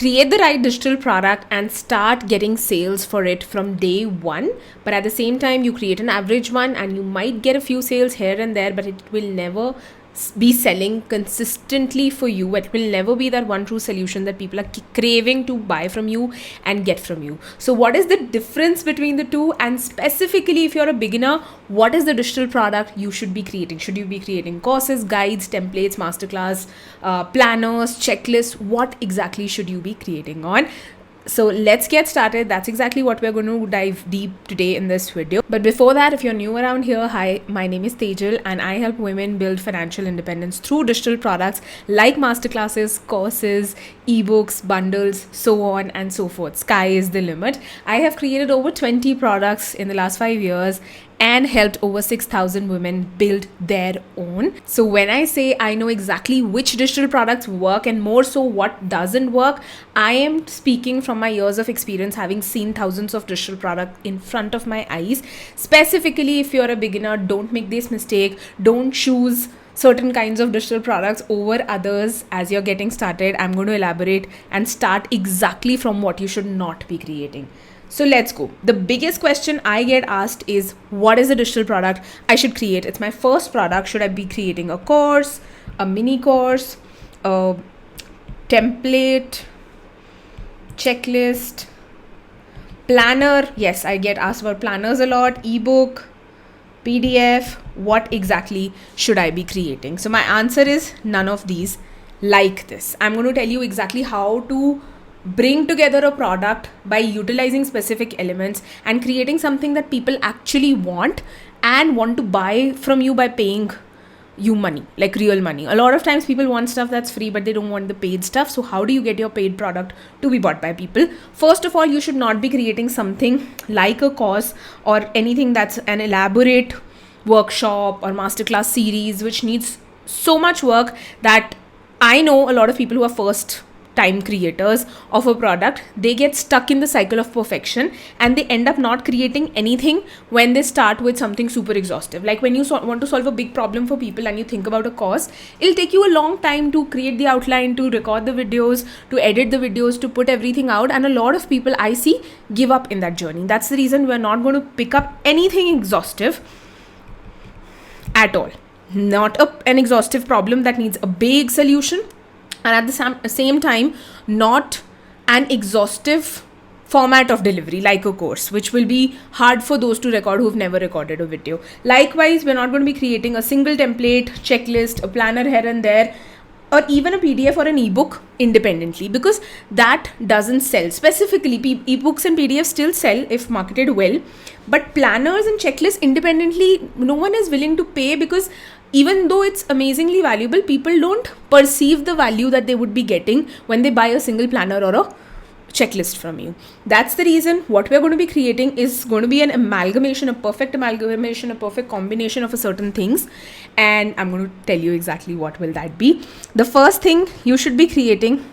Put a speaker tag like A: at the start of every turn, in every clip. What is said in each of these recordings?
A: create the right digital product and start getting sales for it from day one. But at the same time, you create an average one and you might get a few sales here and there, but it will never be selling consistently for you. It will never be that one true solution that people are craving to buy from you and get from you. So what is the difference between the two? And specifically, if you're a beginner, what is the digital product you should be creating? Should you be creating courses, guides, templates, masterclass, planners, checklists? What exactly should you be creating on? So let's get started. That's exactly what we're going to dive deep today in this video. But before that, if you're new around here, hi, my name is Tejal and I help women build financial independence through digital products like masterclasses, courses, ebooks, bundles, so on and so forth. Sky is the limit. I have created over 20 products in the last 5 years and helped over 6,000 women build their own. So when I say I know exactly which digital products work and more so what doesn't work, I am speaking from my years of experience, having seen thousands of digital products in front of my eyes. Specifically, if you're a beginner, don't make this mistake. Don't choose certain kinds of digital products over others as you're getting started. I'm going to elaborate and start exactly from what you should not be creating. So let's go. The biggest question I get asked is, what is a digital product I should create? It's my first product. Should I be creating a course, a mini course, a template, checklist, planner? Yes, I get asked about planners a lot. Ebook, PDF. What exactly should I be creating? So my answer is none of these like this. I'm going to tell you exactly how to bring together a product by utilizing specific elements and creating something that people actually want and want to buy from you by paying you money, like real money. A lot of times people want stuff that's free, but they don't want the paid stuff. So how do you get your paid product to be bought by people? First of all, you should not be creating something like a course or anything that's an elaborate workshop or masterclass series, which needs so much work that I know a lot of people who are first time creators of a product, they get stuck in the cycle of perfection and they end up not creating anything when they start with something super exhaustive. Like when you want to solve a big problem for people and you think about a course, it'll take you a long time to create the outline, to record the videos, to edit the videos, to put everything out. And a lot of people I see give up in that journey. That's the reason we're not going to pick up anything exhaustive at all. Not an exhaustive problem that needs a big solution. And at the same time, not an exhaustive format of delivery like a course, which will be hard for those to record who've never recorded a video. Likewise, we're not going to be creating a single template, checklist, a planner here and there, or even a PDF or an ebook independently, because that doesn't sell. Specifically, ebooks and PDFs still sell if marketed well, but planners and checklists independently, no one is willing to pay, because even though it's amazingly valuable, people don't perceive the value that they would be getting when they buy a single planner or a checklist from you. That's the reason what we're going to be creating is going to be an amalgamation, a perfect amalgamation, a perfect combination of a certain things. And I'm going to tell you exactly what will that be. The first thing you should be creating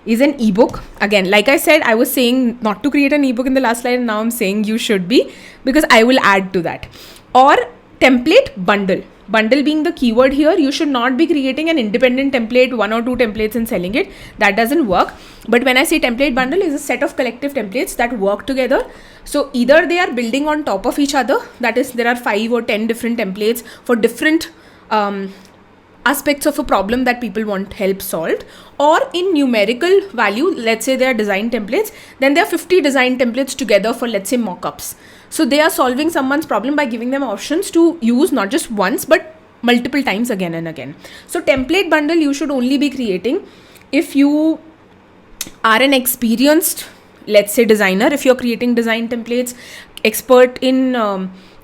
A: is an ebook. Again, like I said, I was saying not to create an ebook in the last slide, and now I'm saying you should be, because I will add to that. Or template bundle. Bundle being the keyword here. You should not be creating an independent template, 1 or 2 templates and selling it. That doesn't work. But when I say template bundle, is a set of collective templates that work together. So either they are building on top of each other, that is, there are 5 or 10 different templates for different aspects of a problem that people want help solved, or in numerical value, let's say they are design templates, then there are 50 design templates together for, let's say, mockups. So they are solving someone's problem by giving them options to use not just once but multiple times again and again. So template bundle you should only be creating if you are an experienced, let's say, designer. If you're creating design templates, expert in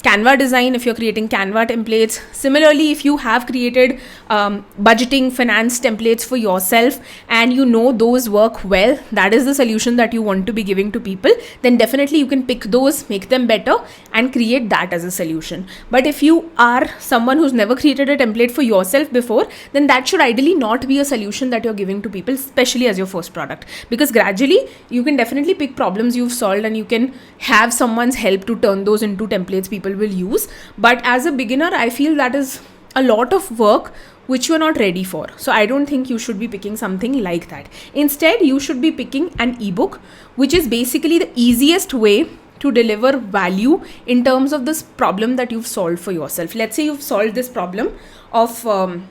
A: Canva design, if you're creating Canva templates. Similarly, if you have created budgeting, finance templates for yourself and you know those work well, that is the solution that you want to be giving to people, then definitely you can pick those, make them better and create that as a solution. But if you are someone who's never created a template for yourself before, then that should ideally not be a solution that you're giving to people, especially as your first product, because gradually you can definitely pick problems you've solved and you can have someone's help to turn those into templates people will use. But as a beginner, I feel that is a lot of work which you're not ready for. So I don't think you should be picking something like that. Instead, you should be picking an ebook, which is basically the easiest way to deliver value in terms of this problem that you've solved for yourself. Let's say you've solved this problem of home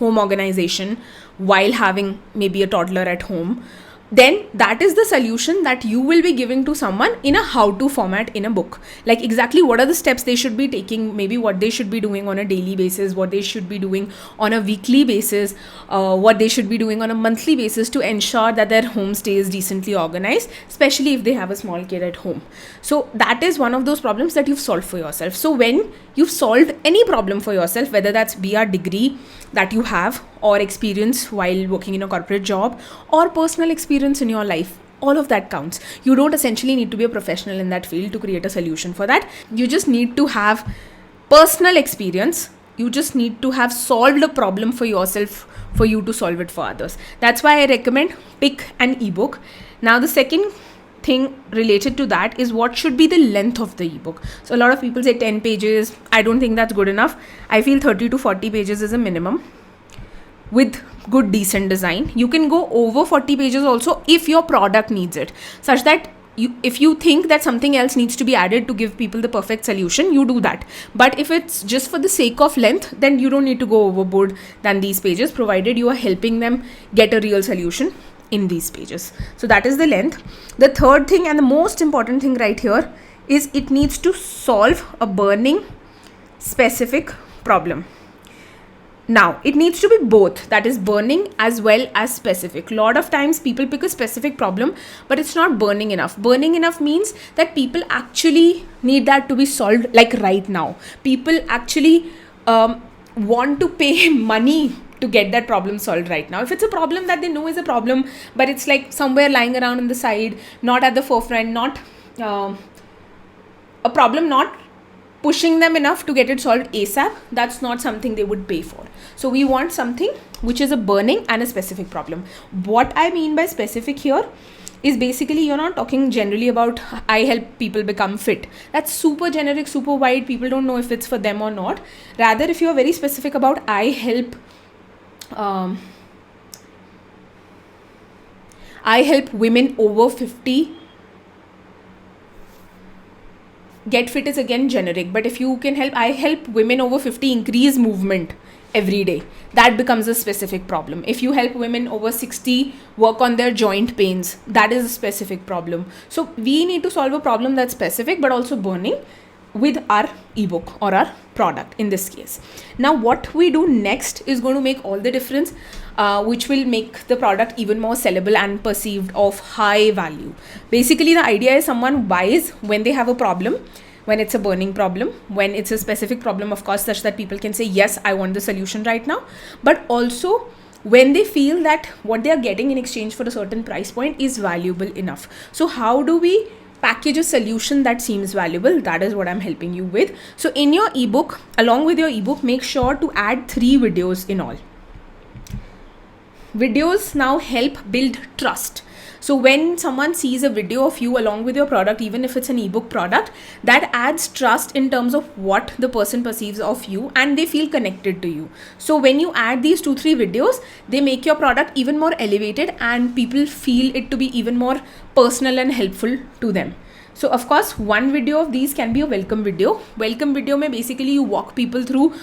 A: organization while having maybe a toddler at home. Then that is the solution that you will be giving to someone in a how-to format in a book. Like exactly what are the steps they should be taking, maybe what they should be doing on a daily basis, what they should be doing on a weekly basis, what they should be doing on a monthly basis to ensure that their home stays decently organized, especially if they have a small kid at home. So that is one of those problems that you've solved for yourself. So when you've solved any problem for yourself, whether that's be a degree that you have or experience while working in a corporate job or personal experience in your life, all of that counts. You don't essentially need to be a professional in that field to create a solution for that. You just need to have personal experience. You just need to have solved a problem for yourself for you to solve it for others. That's why I recommend pick an ebook. Now the second thing related to that is what should be the length of the ebook. So a lot of people say 10 pages. I don't think that's good enough. I feel 30 to 40 pages is a minimum with good decent design. You can go over 40 pages also if your product needs it, such that if you think that something else needs to be added to give people the perfect solution, you do that. But if it's just for the sake of length, then you don't need to go overboard than these pages, provided you are helping them get a real solution in these pages. So that is the length. The third thing and the most important thing right here is it needs to solve a burning specific problem. Now it needs to be both, that is burning as well as specific. A lot of times people pick a specific problem, but it's not burning enough. Burning enough means that people actually need that to be solved like right now. People actually want to pay money to get that problem solved right now. If it's a problem that they know is a problem, but it's like somewhere lying around on the side, not at the forefront, not a problem not pushing them enough to get it solved ASAP, that's not something they would pay for. So we want something which is a burning and a specific problem. What I mean by specific here is basically you're not talking generally about I help people become fit. That's super generic, super wide. People don't know if it's for them or not. Rather, if you're very specific about I help women over 50 get fit is again generic, but if you can help, I help women over 50 increase movement every day, that becomes a specific problem. If you help women over 60 work on their joint pains, that is a specific problem. So we need to solve a problem that's specific but also burning with our ebook or our product in this case. Now what we do next is going to make all the difference, which will make the product even more sellable and perceived of high value. Basically the idea is someone buys when they have a problem, when it's a burning problem, when it's a specific problem, of course, such that people can say yes, I want the solution right now, but also when they feel that what they are getting in exchange for a certain price point is valuable enough. So how do we package a solution that seems valuable? That is what I'm helping you with. So in your ebook, along with your ebook, make sure to add 3 videos in all. Videos now help build trust. So when someone sees a video of you along with your product, even if it's an ebook product, that adds trust in terms of what the person perceives of you and they feel connected to you. So when you add these 2-3 videos, they make your product even more elevated and people feel it to be even more personal and helpful to them. So of course, one video of these can be a welcome video. Welcome video mein basically you walk people through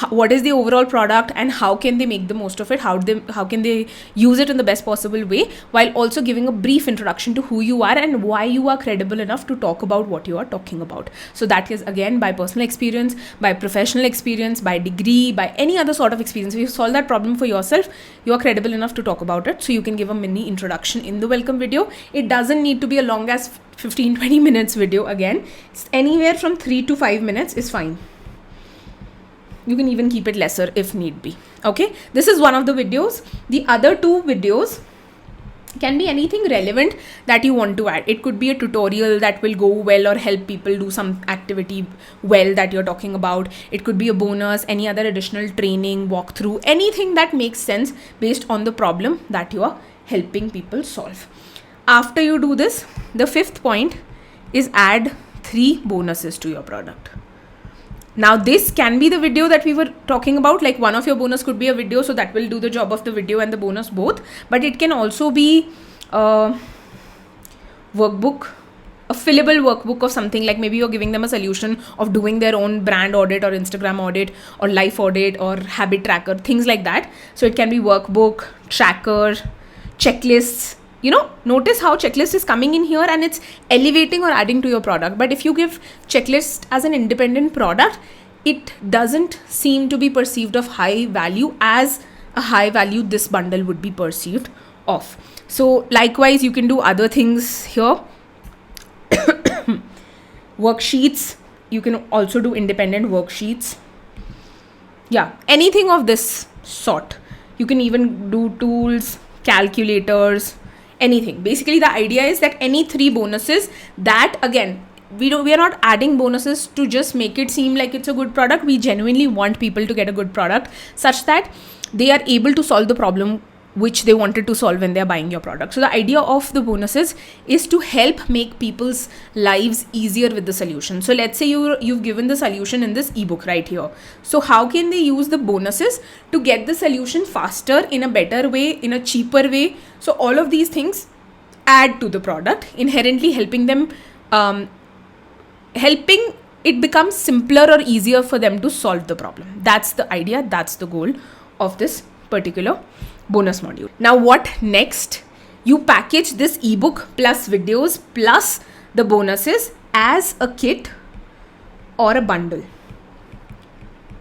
A: what is the overall product and how can they make the most of it, how can they use it in the best possible way, while also giving a brief introduction to who you are and why you are credible enough to talk about what you are talking about. So that is again by personal experience, by professional experience, by degree, by any other sort of experience. If you solve that problem for yourself, you are credible enough to talk about it. So you can give a mini introduction in the welcome video. It doesn't need to be a long as 15-20 minutes video. Again, it's anywhere from 3 to 5 minutes is fine. You can even keep it lesser if need be. Okay, this is one of the videos. The other 2 videos can be anything relevant that you want to add. It could be a tutorial that will go well or help people do some activity well that you're talking about. It could be a bonus, any other additional training, walkthrough, anything that makes sense based on the problem that you are helping people solve. After you do this, the 5th point is add 3 bonuses to your product. Now this can be the video that we were talking about, like one of your bonus could be a video, so that will do the job of the video and the bonus both, but it can also be a workbook, a fillable workbook of something, like maybe you're giving them a solution of doing their own brand audit or Instagram audit or life audit or habit tracker, things like that. So it can be workbook, tracker, checklists. Notice how checklist is coming in here and it's elevating or adding to your product. But if you give checklist as an independent product, it doesn't seem to be perceived of high value as a high value this bundle would be perceived of. So likewise, you can do other things here. Worksheets, you can also do independent worksheets. Yeah, anything of this sort. You can even do tools, calculators, anything. Basically, the idea is that any 3 bonuses that, again, we are not adding bonuses to just make it seem like it's a good product. We genuinely want people to get a good product such that they are able to solve the problem which they wanted to solve when they're buying your product. So the idea of the bonuses is to help make people's lives easier with the solution. So let's say you've given the solution in this ebook right here. So how can they use the bonuses to get the solution faster, in a better way, in a cheaper way? So all of these things add to the product, inherently helping them, helping it become simpler or easier for them to solve the problem. That's the idea. That's the goal of this particular bonus module. Now what next? You package this ebook plus videos plus the bonuses as a kit or a bundle.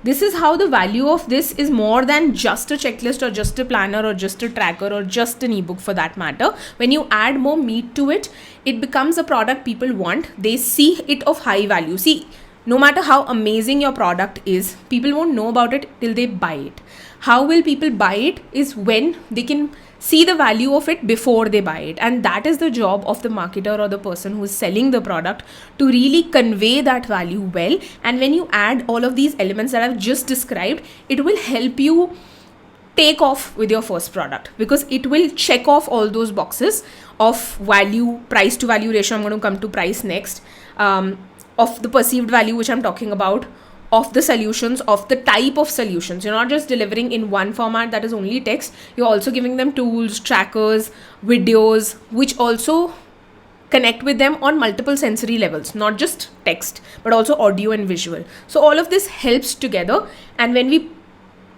A: This is how the value of this is more than just a checklist or just a planner or just a tracker or just an ebook for that matter. When you add more meat to it, it becomes a product people want. They see it of high value. See, no matter how amazing your product is, people won't know about it till they buy it. How will people buy it is when they can see the value of it before they buy it. And that is the job of the marketer or the person who is selling the product, to really convey that value well. And when you add all of these elements that I've just described, it will help you take off with your first product, because it will check off all those boxes of value, price to value ratio. I'm going to come to price next. Of the perceived value, which I'm talking about, of the solutions, of the type of solutions. You're not just delivering in one format that is only text. You're also giving them tools, trackers, videos, which also connect with them on multiple sensory levels, not just text, but also audio and visual. So all of this helps together. And when we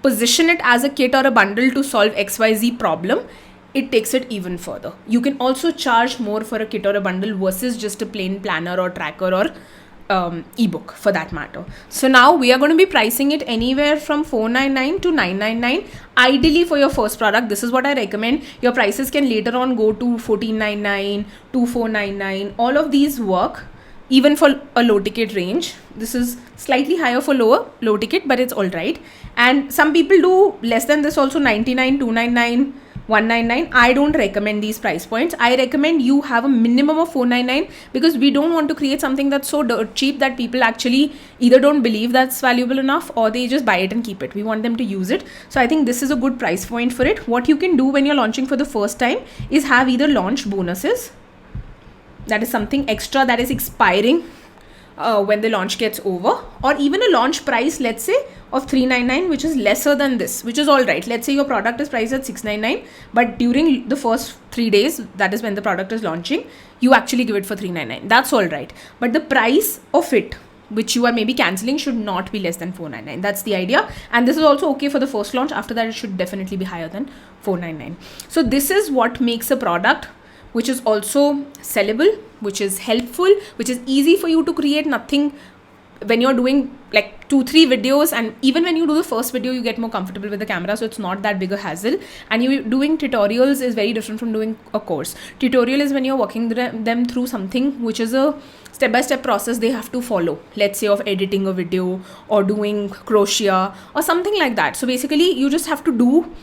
A: position it as a kit or a bundle to solve XYZ problem, it takes it even further. You can also charge more for a kit or a bundle versus just a plain planner or tracker or ebook for that matter. So now we are going to be pricing it anywhere from $499 to $999. Ideally for your first product, this is what I recommend. Your prices can later on go to $1499, $2499. All of these work even for a low ticket range. This is slightly higher for low ticket, but it's all right. And some people do less than this also, $99, $299, $199. I don't recommend these price points. I recommend you have a minimum of $499, because we don't want to create something that's so dirt cheap that people actually either don't believe that's valuable enough or they just buy it and keep it. We want them to use it. So I think this is a good price point for it. What you can do when you're launching for the first time is have either launch bonuses, that is something extra that is expiring when the launch gets over, or even a launch price, let's say, of $399, which is lesser than this, which is all right. Let's say your product is priced at $699, but during the first 3 days, that is when the product is launching, you actually give it for $399. That's all right. But the price of it, which you are maybe cancelling, should not be less than $499. That's the idea. And this is also okay for the first launch. After that, it should definitely be higher than $499. So this is what makes a product which is also sellable, which is helpful, which is easy for you to create. Nothing, when you're doing like 2-3 videos, and even when you do the first video, you get more comfortable with the camera, so it's not that big a hassle. And you doing tutorials is very different from doing a course. Tutorial is when you're walking them through something which is a step-by-step process they have to follow, let's say of editing a video or doing crochet or something like that. So basically you just have to do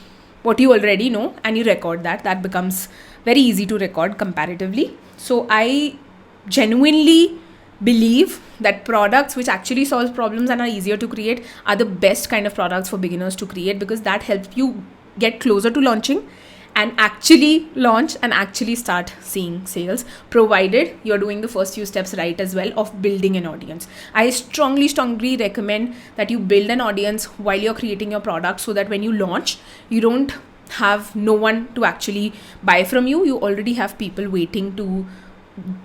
A: what you already know and you record that becomes very easy to record comparatively. So I genuinely believe that products which actually solve problems and are easier to create are the best kind of products for beginners to create, because that helps you get closer to launching and actually launch and actually start seeing sales, provided you're doing the first few steps right as well of building an audience. I strongly recommend that you build an audience while you're creating your product, so that when you launch, you don't have no one to actually buy from you. You already have people waiting to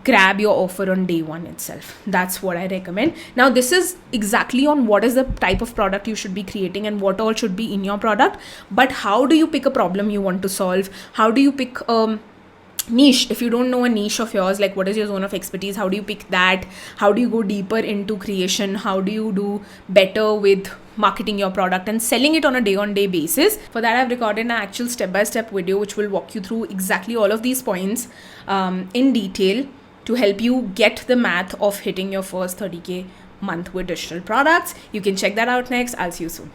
A: grab your offer on day one itself. That's what I recommend. Now, this is exactly on what is the type of product you should be creating and what all should be in your product. But how do you pick a problem you want to solve? How do you pick niche? If you don't know a niche of yours, like what is your zone of expertise, how do you pick that? How do you go deeper into creation? How do you do better with marketing your product and selling it on a day-on-day basis? For that, I've recorded an actual step-by-step video which will walk you through exactly all of these points in detail to help you get the math of hitting your first 30K month with digital products. You can check that out next. I'll see you soon.